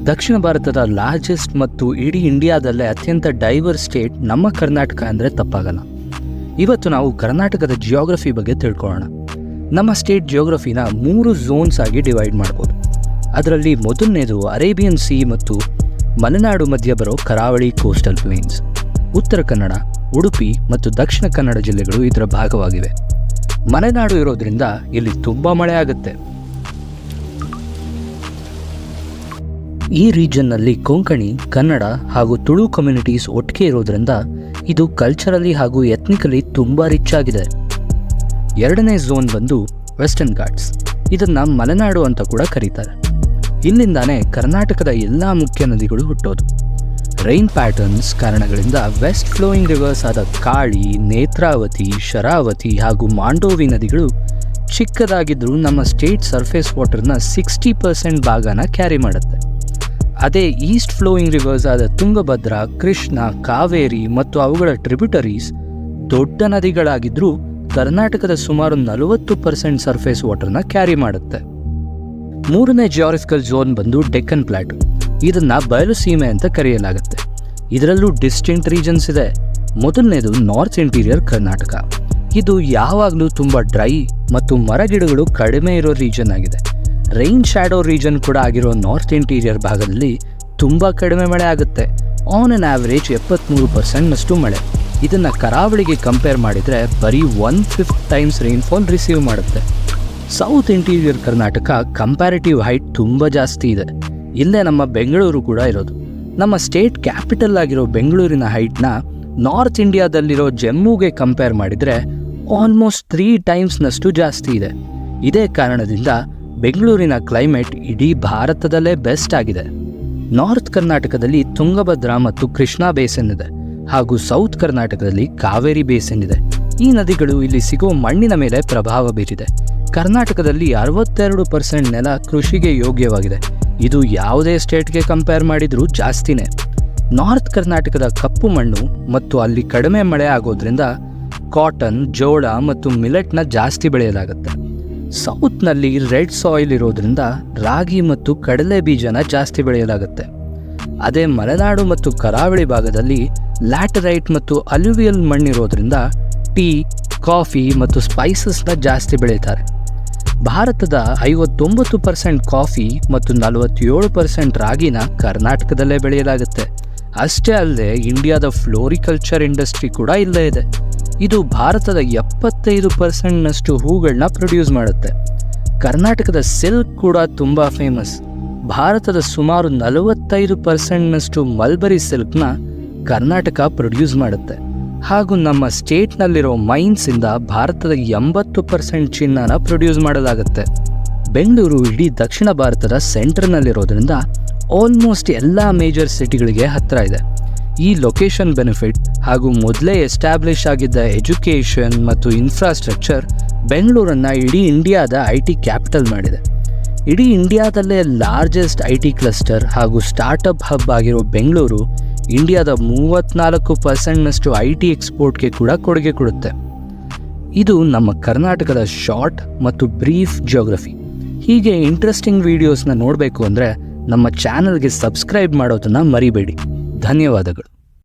ದಕ್ಷಿಣ ಭಾರತದ ಲಾರ್ಜೆಸ್ಟ್ ಮತ್ತು ಇಡೀ ಇಂಡಿಯಾದಲ್ಲೇ ಅತ್ಯಂತ ಡೈವರ್ಸ್ ಸ್ಟೇಟ್ ನಮ್ಮ ಕರ್ನಾಟಕ ಅಂದರೆ ತಪ್ಪಾಗಲ್ಲ. ಇವತ್ತು ನಾವು ಕರ್ನಾಟಕದ ಜಿಯೋಗ್ರಫಿ ಬಗ್ಗೆ ತಿಳ್ಕೊಳ್ಳೋಣ. ನಮ್ಮ ಸ್ಟೇಟ್ ಜಿಯೋಗ್ರಫಿನ 3 ಝೋನ್ಸ್ ಆಗಿ ಡಿವೈಡ್ ಮಾಡ್ಬೋದು. ಅದರಲ್ಲಿ ಮೊದಲನೇದು ಅರೇಬಿಯನ್ ಸಿ ಮತ್ತು ಮಲೆನಾಡು ಮಧ್ಯ ಬರೋ ಕರಾವಳಿ ಕೋಸ್ಟಲ್ ಪ್ಲೇನ್ಸ್. ಉತ್ತರ ಕನ್ನಡ, ಉಡುಪಿ ಮತ್ತು ದಕ್ಷಿಣ ಕನ್ನಡ ಜಿಲ್ಲೆಗಳು ಇದರ ಭಾಗವಾಗಿವೆ. ಮಲೆನಾಡು ಇರೋದ್ರಿಂದ ಇಲ್ಲಿ ತುಂಬ ಮಳೆ ಆಗುತ್ತೆ. ಈ ರೀಜನ್ನಲ್ಲಿ ಕೊಂಕಣಿ, ಕನ್ನಡ ಹಾಗೂ ತುಳು ಕಮ್ಯುನಿಟೀಸ್ ಒಟ್ಟಿಗೆ ಇರೋದ್ರಿಂದ ಇದು ಕಲ್ಚರಲಿ ಹಾಗೂ ಎಥ್ನಿಕಲಿ ತುಂಬ ರಿಚ್ ಆಗಿದೆ. ಎರಡನೇ ಝೋನ್ ಬಂದು ವೆಸ್ಟರ್ನ್ ಘಾಟ್ಸ್. ಇದನ್ನು ಮಲೆನಾಡು ಅಂತ ಕೂಡ ಕರೀತಾರೆ. ಇಲ್ಲಿಂದಾನೇ ಕರ್ನಾಟಕದ ಎಲ್ಲ ಮುಖ್ಯ ನದಿಗಳು ಹುಟ್ಟೋದು. ರೈನ್ ಪ್ಯಾಟರ್ನ್ಸ್ ಕಾರಣಗಳಿಂದ ವೆಸ್ಟ್ ಫ್ಲೋಯಿಂಗ್ ರಿವರ್ಸ್ ಆದ ಕಾಳಿ, ನೇತ್ರಾವತಿ, ಶರಾವತಿ ಹಾಗೂ ಮಾಂಡೋವಿ ನದಿಗಳು ಚಿಕ್ಕದಾಗಿದ್ದರೂ ನಮ್ಮ ಸ್ಟೇಟ್ ಸರ್ಫೇಸ್ ವಾಟರ್ನ 60% ಭಾಗನ ಕ್ಯಾರಿ ಮಾಡುತ್ತೆ. ಅದೇ ಈಸ್ಟ್ ಫ್ಲೋಯಿಂಗ್ ರಿವರ್ಸ್ ಆದ ತುಂಗಭದ್ರಾ, ಕೃಷ್ಣ, ಕಾವೇರಿ ಮತ್ತು ಅವುಗಳ ಟ್ರಿಬ್ಯೂಟರೀಸ್ ದೊಡ್ಡ ನದಿಗಳಾಗಿದ್ದರೂ ಕರ್ನಾಟಕದ ಸುಮಾರು 40% ಸರ್ಫೇಸ್ ವಾಟರ್ನ ಕ್ಯಾರಿ ಮಾಡುತ್ತೆ. ಮೂರನೇ ಜಿಯೋಗ್ರಫಿಕಲ್ ಝೋನ್ ಬಂದು ಡೆಕ್ಕನ್ ಪ್ಲಾಟು. ಇದನ್ನು ಬಯಲುಸೀಮೆ ಅಂತ ಕರೆಯಲಾಗುತ್ತೆ. ಇದರಲ್ಲೂ ಡಿಸ್ಟಿಂಕ್ಟ್ ರೀಜನ್ಸ್ ಇದೆ. ಮೊದಲನೇದು ನಾರ್ತ್ ಇಂಟೀರಿಯರ್ ಕರ್ನಾಟಕ. ಇದು ಯಾವಾಗಲೂ ತುಂಬ ಡ್ರೈ ಮತ್ತು ಮರಗಿಡಗಳು ಕಡಿಮೆ ಇರೋ ರೀಜನ್ ಆಗಿದೆ. ರೈನ್ ಶ್ಯಾಡೋ ರೀಜನ್ ಕೂಡ ಆಗಿರೋ ನಾರ್ತ್ ಇಂಟೀರಿಯರ್ ಭಾಗದಲ್ಲಿ ತುಂಬ ಕಡಿಮೆ ಮಳೆ ಆಗುತ್ತೆ. ಆನ್ ಆನ್ ಆವ್ರೇಜ್ 73% ಮಳೆ. ಇದನ್ನು ಕರಾವಳಿಗೆ ಕಂಪೇರ್ ಮಾಡಿದರೆ ಬರೀ 1/5 ಟೈಮ್ಸ್ ರೈನ್ಫಾಲ್ ರಿಸೀವ್ ಮಾಡುತ್ತೆ. South interior Karnataka comparative height ತುಂಬ ಜಾಸ್ತಿ ಇದೆ. ಇಲ್ಲೇ ನಮ್ಮ ಬೆಂಗಳೂರು ಕೂಡ ಇರೋದು. ನಮ್ಮ ಸ್ಟೇಟ್ ಕ್ಯಾಪಿಟಲ್ ಆಗಿರೋ ಬೆಂಗಳೂರಿನ ಹೈಟ್ನ ನಾರ್ತ್ ಇಂಡಿಯಾದಲ್ಲಿರೋ ಜಮ್ಮುಗೆ ಕಂಪೇರ್ ಮಾಡಿದರೆ ಆಲ್ಮೋಸ್ಟ್ 3 ಟೈಮ್ಸ್ನಷ್ಟು ಜಾಸ್ತಿ ಇದೆ. ಇದೇ ಕಾರಣದಿಂದ ಬೆಂಗಳೂರಿನ ಕ್ಲೈಮೇಟ್ ಇಡೀ ಭಾರತದಲ್ಲೇ ಬೆಸ್ಟ್ ಆಗಿದೆ. ನಾರ್ತ್ ಕರ್ನಾಟಕದಲ್ಲಿ ತುಂಗಭದ್ರಾ ಮತ್ತು ಕೃಷ್ಣಾ ಬೇಸಿನ್ ಇದೆ ಹಾಗೂ ಸೌತ್ ಕರ್ನಾಟಕದಲ್ಲಿ ಕಾವೇರಿ ಬೇಸಿನ್ ಇದೆ. ಈ ನದಿಗಳು ಇಲ್ಲಿ ಸಿಗೋ ಮಣ್ಣಿನ ಮೇಲೆ ಪ್ರಭಾವ ಬೀರಿದೆ. ಕರ್ನಾಟಕದಲ್ಲಿ 62% ನೆಲ ಕೃಷಿಗೆ ಯೋಗ್ಯವಾಗಿದೆ. ಇದು ಯಾವುದೇ ಸ್ಟೇಟ್ಗೆ ಕಂಪೇರ್ ಮಾಡಿದರೂ ಜಾಸ್ತಿನೇ. ನಾರ್ತ್ ಕರ್ನಾಟಕದ ಕಪ್ಪು ಮಣ್ಣು ಮತ್ತು ಅಲ್ಲಿ ಕಡಿಮೆ ಮಳೆ ಆಗೋದ್ರಿಂದ ಕಾಟನ್, ಜೋಳ ಮತ್ತು ಮಿಲೆಟ್ನ ಜಾಸ್ತಿ ಬೆಳೆಯಲಾಗುತ್ತೆ. ಸೌತ್ನಲ್ಲಿ ರೆಡ್ ಸಾಯಿಲ್ ಇರೋದ್ರಿಂದ ರಾಗಿ ಮತ್ತು ಕಡಲೆ ಬೀಜನ ಜಾಸ್ತಿ ಬೆಳೆಯಲಾಗುತ್ತೆ. ಅದೇ ಮಲೆನಾಡು ಮತ್ತು ಕರಾವಳಿ ಭಾಗದಲ್ಲಿ ಲ್ಯಾಟರೈಟ್ ಮತ್ತು ಅಲ್ಯೂವಿಯಲ್ ಮಣ್ಣಿರೋದ್ರಿಂದ ಟೀ, ಕಾಫಿ ಮತ್ತು ಸ್ಪೈಸಸ್ನ ಜಾಸ್ತಿ ಬೆಳೀತಾರೆ. ಭಾರತದ 59% ಕಾಫಿ ಮತ್ತು 47% ರಾಗಿನ ಕರ್ನಾಟಕದಲ್ಲೇ ಬೆಳೆಯಲಾಗುತ್ತೆ. ಅಷ್ಟೇ ಅಲ್ಲದೆ ಇಂಡಿಯಾದ ಫ್ಲೋರಿಕಲ್ಚರ್ ಇಂಡಸ್ಟ್ರಿ ಕೂಡ ಇಲ್ಲೇ ಇದೆ. ಇದು ಭಾರತದ 75%ನಷ್ಟು ಹೂಗಳನ್ನ ಪ್ರೊಡ್ಯೂಸ್ ಮಾಡುತ್ತೆ. ಕರ್ನಾಟಕದ ಸಿಲ್ಕ್ ಕೂಡ ತುಂಬ ಫೇಮಸ್. ಭಾರತದ ಸುಮಾರು 45%ನಷ್ಟು ಮಲ್ಬರಿ ಸಿಲ್ಕ್ನ ಕರ್ನಾಟಕ ಪ್ರೊಡ್ಯೂಸ್ ಮಾಡುತ್ತೆ. ಹಾಗೂ ನಮ್ಮ ಸ್ಟೇಟ್ನಲ್ಲಿರೋ ಮೈನ್ಸಿಂದ ಭಾರತದ 80% ಚಿನ್ನನ ಪ್ರೊಡ್ಯೂಸ್ ಮಾಡಲಾಗುತ್ತೆ. ಬೆಂಗಳೂರು ಇಡೀ ದಕ್ಷಿಣ ಭಾರತದ ಸೆಂಟರ್ನಲ್ಲಿರೋದ್ರಿಂದ ಆಲ್ಮೋಸ್ಟ್ ಎಲ್ಲ ಮೇಜರ್ ಸಿಟಿಗಳಿಗೆ ಹತ್ತಿರ ಇದೆ. ಈ ಲೊಕೇಶನ್ ಬೆನಿಫಿಟ್ ಹಾಗೂ ಮೊದಲೇ ಎಸ್ಟಾಬ್ಲಿಷ್ ಆಗಿದ್ದ ಎಜುಕೇಷನ್ ಮತ್ತು ಇನ್ಫ್ರಾಸ್ಟ್ರಕ್ಚರ್ ಬೆಂಗಳೂರನ್ನು ಇಡೀ ಇಂಡಿಯಾದ IT ಕ್ಯಾಪಿಟಲ್ ಮಾಡಿದೆ. ಇಡೀ ಇಂಡಿಯಾದಲ್ಲೇ ಲಾರ್ಜೆಸ್ಟ್ IT ಕ್ಲಸ್ಟರ್ ಹಾಗೂ ಸ್ಟಾರ್ಟಪ್ ಹಬ್ ಆಗಿರೋ ಬೆಂಗಳೂರು ಇಂಡಿಯಾದ 34%ನಷ್ಟು IT ಎಕ್ಸ್ಪೋರ್ಟ್ಗೆ ಕೂಡ ಕೊಡುಗೆ ಕೊಡುತ್ತೆ. ಇದು ನಮ್ಮ ಕರ್ನಾಟಕದ ಶಾರ್ಟ್ ಮತ್ತು ಬ್ರೀಫ್ ಜಿಯೋಗ್ರಫಿ. ಹೀಗೆ ಇಂಟ್ರೆಸ್ಟಿಂಗ್ ವಿಡಿಯೋಸ್ನ ನೋಡಬೇಕು ಅಂದರೆ ನಮ್ಮ ಚಾನಲ್ಗೆ ಸಬ್ಸ್ಕ್ರೈಬ್ ಮಾಡೋದನ್ನು ಮರಿಬೇಡಿ. ಧನ್ಯವಾದಗಳು.